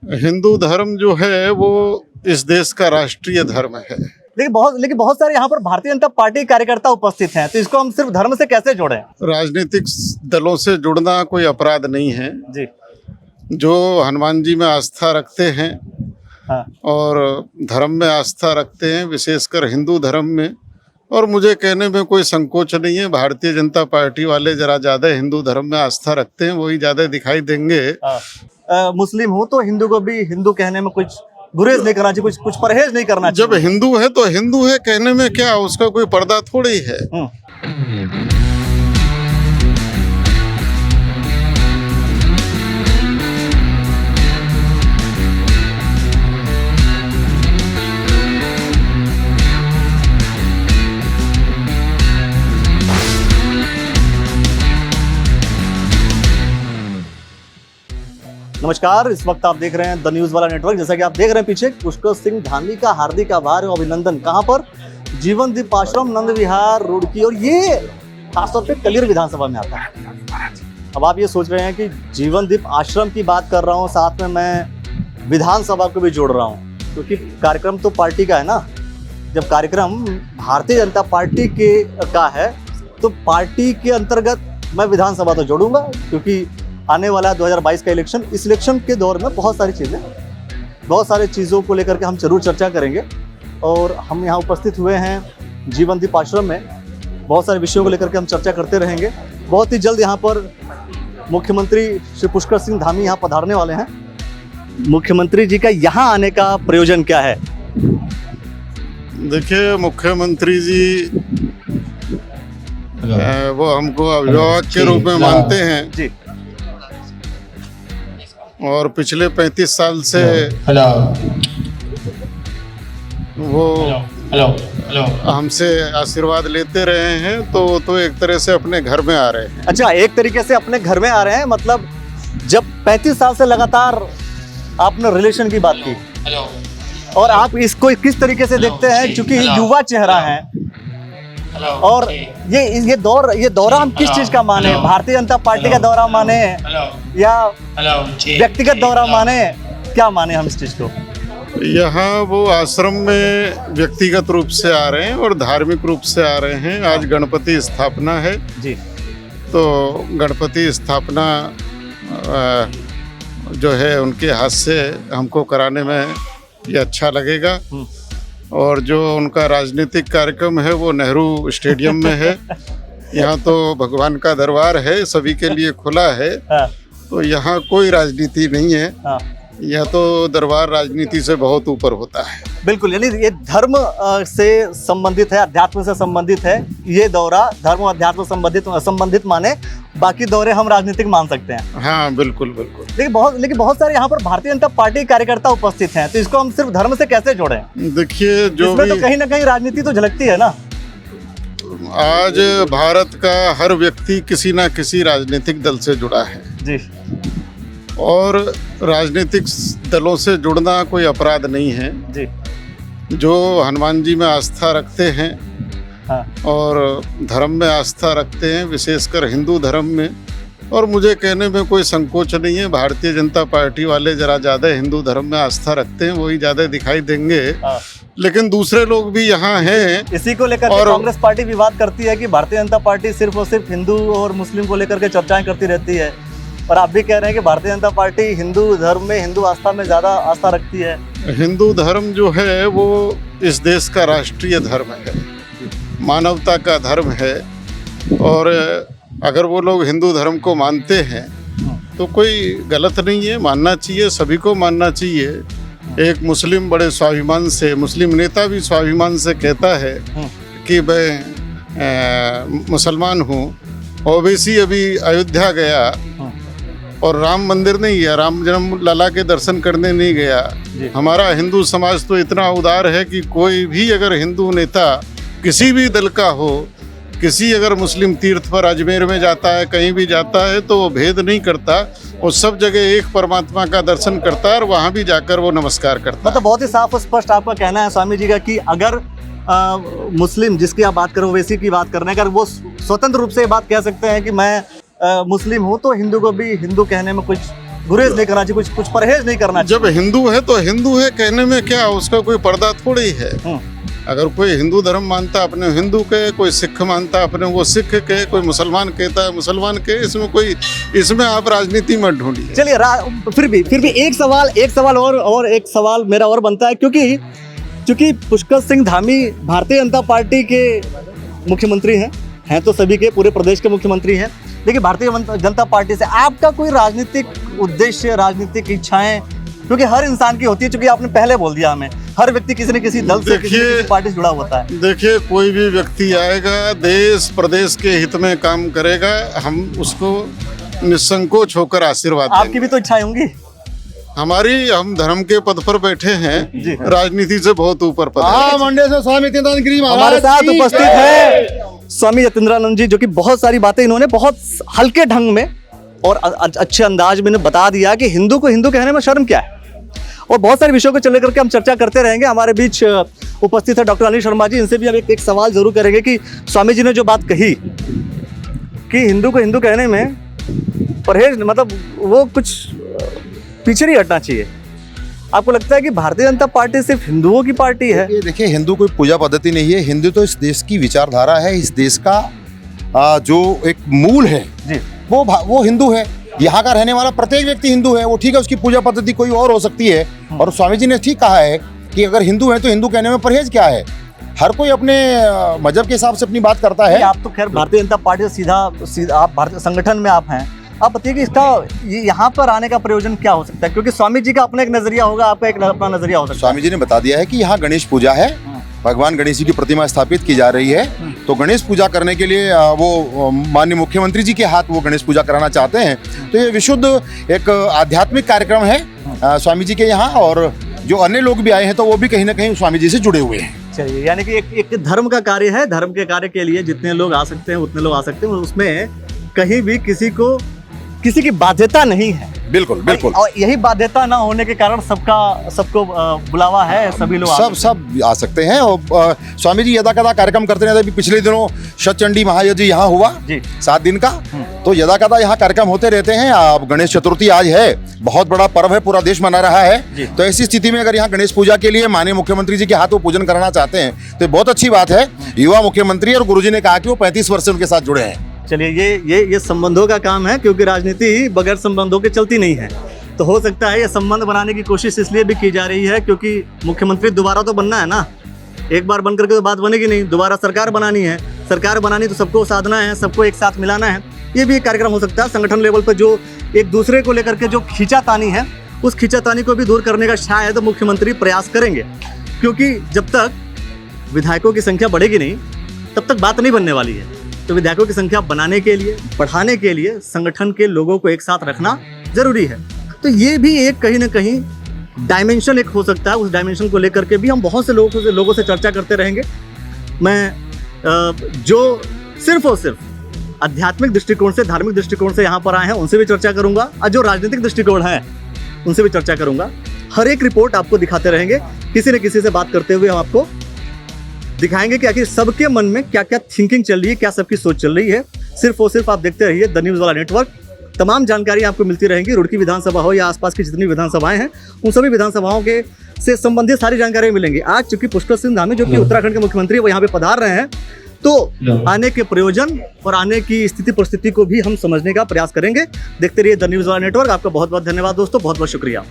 हिंदू धर्म जो है वो इस देश का राष्ट्रीय धर्म है। लेकिन बहुत सारे यहाँ पर भारतीय जनता पार्टी कार्यकर्ता उपस्थित हैं, तो इसको हम सिर्फ धर्म से कैसे जोड़ें? राजनीतिक दलों से जुड़ना कोई अपराध नहीं है जी। जो हनुमान जी में आस्था रखते हैं हाँ। और धर्म में आस्था रखते हैं, विशेषकर हिंदू धर्म में, और मुझे कहने में कोई संकोच नहीं है, भारतीय जनता पार्टी वाले जरा ज़्यादा हिंदू धर्म में आस्था रखते हैं, वही ज़्यादा दिखाई देंगे। मुस्लिम हूँ तो हिंदू को भी हिंदू कहने में कुछ गुरेज नहीं करना चाहिए, कुछ परहेज नहीं करना चाहिए। जब हिंदू है तो हिंदू है कहने में क्या, उसका कोई पर्दा थोड़ी है। नमस्कार, इस वक्त आप देख रहे हैं द न्यूज वाला नेटवर्क। जैसा कि आप देख रहे हैं पीछे पुष्कर सिंह धामी का हार्दिक आभार और अभिनंदन। कहां पर? जीवन दीप आश्रम, नंद विहार, रुड़की, और ये खासतौर पे कलियर विधानसभा में आता है। अब आप ये सोच रहे हैं कि जीवन दीप आश्रम की बात कर रहा हूँ, साथ में मैं विधानसभा को भी जोड़ रहा हूँ, क्योंकि कार्यक्रम तो पार्टी का है ना। जब कार्यक्रम भारतीय जनता पार्टी का है तो पार्टी के अंतर्गत मैं विधानसभा तो जोड़ूंगा, क्योंकि आने वाला 2022 का इलेक्शन, इस इलेक्शन के दौर में बहुत सारी चीज़ों को लेकर के हम जरूर चर्चा करेंगे। और हम यहाँ उपस्थित हुए हैं जीवन दीप आश्रम में, बहुत सारे विषयों को लेकर के हम चर्चा करते रहेंगे। बहुत ही जल्द यहाँ पर मुख्यमंत्री श्री पुष्कर सिंह धामी यहाँ पधारने वाले हैं। मुख्यमंत्री जी का यहाँ आने का प्रयोजन क्या है? देखिए, मुख्यमंत्री जी वो हमको अभिभावक के रूप में मानते हैं जी, और पिछले 35 साल से वो हमसे आशीर्वाद लेते रहे हैं, तो एक तरह से अपने घर में आ रहे हैं। अच्छा, एक तरीके से अपने घर में आ रहे हैं। मतलब जब 35 साल से लगातार आपने रिलेशन की बात की, और आप इसको किस तरीके से देखते हैं, क्योंकि युवा चेहरा है, और ये दौरा हम किस चीज का माने? भारतीय जनता पार्टी का दौरा माने या व्यक्तिगत दौरा माने? क्या माने हम इस चीज को? यहाँ वो आश्रम में व्यक्तिगत रूप से आ रहे हैं और धार्मिक रूप से आ रहे हैं। आज गणपति स्थापना है जी, तो गणपति स्थापना जो है उनके हाथ से हमको कराने में ये अच्छा लगेगा। और जो उनका राजनीतिक कार्यक्रम है वो नेहरू स्टेडियम में है। यहाँ तो भगवान का दरबार है, सभी के लिए खुला है। तो यहाँ कोई राजनीति नहीं है। यह तो दरबार राजनीति से बहुत ऊपर होता है। बिल्कुल, यानी ये धर्म से संबंधित है, अध्यात्म से संबंधित है। ये दौरा धर्म और अध्यात्म संबंधित माने, बाकी दौरे हम राजनीतिक मान सकते हैं। हाँ, बिल्कुल बिल्कुल। लेकिन बहुत सारे यहाँ पर भारतीय जनता पार्टी कार्यकर्ता उपस्थित हैं, तो इसको हम सिर्फ धर्म से कैसे जोड़ें? देखिए, जो इसमें तो कहीं ना कहीं राजनीति तो झलकती है ना। आज भारत का हर व्यक्ति किसी ना किसी राजनीतिक दल से जुड़ा है जी, और राजनीतिक दलों से जुड़ना कोई अपराध नहीं है जी। जो हनुमान जी में आस्था रखते हैं हाँ, और धर्म में आस्था रखते हैं, विशेषकर हिंदू धर्म में, और मुझे कहने में कोई संकोच नहीं है, भारतीय जनता पार्टी वाले जरा ज़्यादा हिंदू धर्म में आस्था रखते हैं, वही ज़्यादा दिखाई देंगे। लेकिन दूसरे लोग भी यहाँ हैं। इसी को लेकर कांग्रेस पार्टी विवाद करती है कि भारतीय जनता पार्टी सिर्फ और सिर्फ हिंदू और मुस्लिम को लेकर के चर्चाएं करती रहती है, और आप भी कह रहे हैं कि भारतीय जनता पार्टी हिंदू धर्म में, हिंदू आस्था में ज़्यादा आस्था रखती है। हिंदू धर्म जो है वो इस देश का राष्ट्रीय धर्म है, मानवता का धर्म है, और अगर वो लोग हिंदू धर्म को मानते हैं तो कोई गलत नहीं है, मानना चाहिए, सभी को मानना चाहिए। एक मुस्लिम बड़े स्वाभिमान से, मुस्लिम नेता भी स्वाभिमान से कहता है कि मैं मुसलमान हूँ। ओवैसी अभी अयोध्या गया और राम मंदिर नहीं गया, राम जन्म लला के दर्शन करने नहीं गया। हमारा हिंदू समाज तो इतना उदार है कि कोई भी अगर हिंदू नेता किसी भी दल का हो, किसी अगर मुस्लिम तीर्थ पर अजमेर में जाता है, कहीं भी जाता है, तो वो भेद नहीं करता, वो सब जगह एक परमात्मा का दर्शन करता है और वहाँ भी जाकर वो नमस्कार करता है। मतलब बहुत ही साफ और स्पष्ट आपका कहना है स्वामी जी का कि अगर मुस्लिम, जिसकी आप बात करो वैसी की बात करने, अगर वो स्वतंत्र रूप से ये बात कह सकते हैं कि मैं मुस्लिम हूँ तो हिंदू को भी हिंदू कहने में कुछ गुरेज नहीं करना चाहिए, कुछ परहेज नहीं करना चाहिए। जब हिंदू है तो हिंदू है कहने में क्या, उसका कोई पर्दा थोड़ी है। अगर कोई हिंदू धर्म मानता अपने हिंदू के, कोई सिख मानता अपने वो सिख के, कोई मुसलमान कहता है मुसलमान के, इसमें आप राजनीति मत ढूंढिए। चलिए फिर भी एक सवाल और एक सवाल मेरा और बनता है, क्योंकि पुष्कर सिंह धामी भारतीय जनता पार्टी के मुख्यमंत्री हैं तो सभी के, पूरे प्रदेश के मुख्यमंत्री हैं। देखिए, भारतीय जनता पार्टी से आपका कोई राजनीतिक उद्देश्य, राजनीतिक इच्छाएं, क्योंकि हर इंसान की होती है, क्योंकि आपने पहले बोल दिया हमें, हर व्यक्ति किसी न किसी दल से, किसी पार्टी से जुड़ा होता है। देखिए, कोई भी व्यक्ति आएगा, देश प्रदेश के हित में काम करेगा, हम उसको निसंकोच होकर आशीर्वाद देंगे। आपकी भी तो इच्छाएं होंगी। हम धर्म के पद पर बैठे हैं, राजनीति से बहुत ऊपर पद है। मंडे से स्वामी यतीन्द्रानंद गिरी हमारे साथ उपस्थित है स्वामी यतीन्द्रानंद जी, जो कि बहुत सारी बातें इन्होंने बहुत हल्के ढंग में और अच्छे अंदाज में बता दिया कि हिंदू को हिंदू कहने में शर्म क्या है। और बहुत सारे विषयों को चले करके हम चर्चा करते रहेंगे। हमारे बीच उपस्थित है डॉक्टर अनिल शर्मा जी, इनसे भी हम एक सवाल जरूर करेंगे कि स्वामी जी ने जो बात कही कि हिंदू को हिंदू कहने में परहेज, मतलब वो कुछ पीछे नहीं हटना चाहिए। आपको लगता है कि भारतीय जनता पार्टी सिर्फ हिंदुओं की पार्टी है? देखिए, हिंदू कोई पूजा पद्धति नहीं है। हिंदू तो इस देश की विचारधारा है, इस देश का जो एक मूल है जी, वो हिंदू है। यहाँ का रहने वाला प्रत्येक व्यक्ति हिंदू है। वो ठीक है, उसकी पूजा पद्धति कोई और हो सकती है। और स्वामी जी ने ठीक कहा है कि अगर हिंदू है तो हिंदू कहने में परहेज क्या है। हर कोई अपने मजहब के हिसाब से अपनी बात करता है। आप तो खैर भारतीय जनता पार्टी से सीधा आप भारतीय संगठन में आप हैं, आप बताइए कि इसका यहाँ पर आने का प्रयोजन क्या हो सकता है? क्योंकि स्वामी जी का अपना एक नजरिया होगा, आपका एक अपना नजरिया हो सकता है। स्वामी जी ने बता दिया है कि यहाँ गणेश पूजा है, भगवान गणेश जी की प्रतिमा स्थापित की जा रही है। तो गणेश पूजा करने के लिए वो माननीय मुख्यमंत्री जी के हाथ वो गणेश पूजा कराना चाहते हैं। तो ये विशुद्ध एक आध्यात्मिक कार्यक्रम है स्वामी जी के यहाँ, और जो अन्य लोग भी आए हैं तो वो भी कहीं ना कहीं स्वामी जी से जुड़े हुए हैं। चलिए, यानी कि एक धर्म का कार्य है। धर्म के कार्य के लिए जितने लोग आ सकते हैं उतने लोग आ सकते हैं, उसमें कहीं भी किसी की बाध्यता नहीं है। बिल्कुल बिल्कुल। और यही बाध्यता ना होने के कारण सबको बुलावा है, सभी लोग सब आ सकते हैं। और स्वामी जी यदा कदा कार्यक्रम करते रहते हैं। अभी पिछले दिनों शतचंडी महायज्ञ यहाँ हुआ 7 दिन का, तो यदा कदा यहाँ कार्यक्रम होते रहते हैं। अब गणेश चतुर्थी आज है, बहुत बड़ा पर्व है, पूरा देश मना रहा है। तो ऐसी स्थिति में अगर यहाँ गणेश पूजा के लिए माननीय मुख्यमंत्री जी के हाथ वो पूजन कराना चाहते हैं तो बहुत अच्छी बात है। युवा मुख्यमंत्री और गुरुजी ने कहा कि वो 35 वर्ष से उनके साथ जुड़े हैं। चलिए, ये संबंधों का काम है, क्योंकि राजनीति बगैर संबंधों के चलती नहीं है। तो हो सकता है ये संबंध बनाने की कोशिश इसलिए भी की जा रही है क्योंकि मुख्यमंत्री दोबारा तो बनना है ना। एक बार बन करके तो बात बनेगी नहीं, दोबारा सरकार बनानी है। सरकार बनानी तो सबको साधना है, सबको एक साथ मिलाना है। ये भी एक कार्यक्रम हो सकता है। संगठन लेवल पर जो एक दूसरे को लेकर के जो खींचातानी है, उस खींचातानी को भी दूर करने का शायद मुख्यमंत्री प्रयास करेंगे, क्योंकि जब तक विधायकों की संख्या बढ़ेगी नहीं तब तक बात नहीं बनने वाली है। तो विधायकों की संख्या बनाने के लिए, बढ़ाने के लिए संगठन के लोगों को एक साथ रखना जरूरी है। तो ये भी एक कहीं ना कहीं डायमेंशन एक हो सकता है। उस डायमेंशन को लेकर के भी हम बहुत से लोगों से चर्चा करते रहेंगे। मैं जो सिर्फ और सिर्फ आध्यात्मिक दृष्टिकोण से, धार्मिक दृष्टिकोण से यहाँ पर आए हैं उनसे भी चर्चा करूंगा, और जो राजनीतिक दृष्टिकोण है उनसे भी चर्चा करूंगा। हर एक रिपोर्ट आपको दिखाते रहेंगे, किसी न किसी से बात करते हुए हम आपको दिखाएंगे कि आखिर सबके मन में क्या क्या थिंकिंग चल रही है, क्या सबकी सोच चल रही है। सिर्फ और सिर्फ आप देखते रहिए द न्यूज़ वाला नेटवर्क। तमाम जानकारी आपको मिलती रहेंगी। रुड़की विधानसभा हो या आसपास की जितनी विधानसभाएं हैं, उन सभी विधानसभाओं के से संबंधित सारी जानकारी मिलेंगी। आज चूंकि पुष्कर सिंह धामी, जो कि उत्तराखंड के मुख्यमंत्री, वो यहाँ पे पधार रहे हैं, तो आने के प्रयोजन और आने की स्थिति परिस्थिति को भी हम समझने का प्रयास करेंगे। देखते रहिए द न्यूज़ वाला नेटवर्क। आपका बहुत बहुत धन्यवाद दोस्तों, बहुत बहुत शुक्रिया।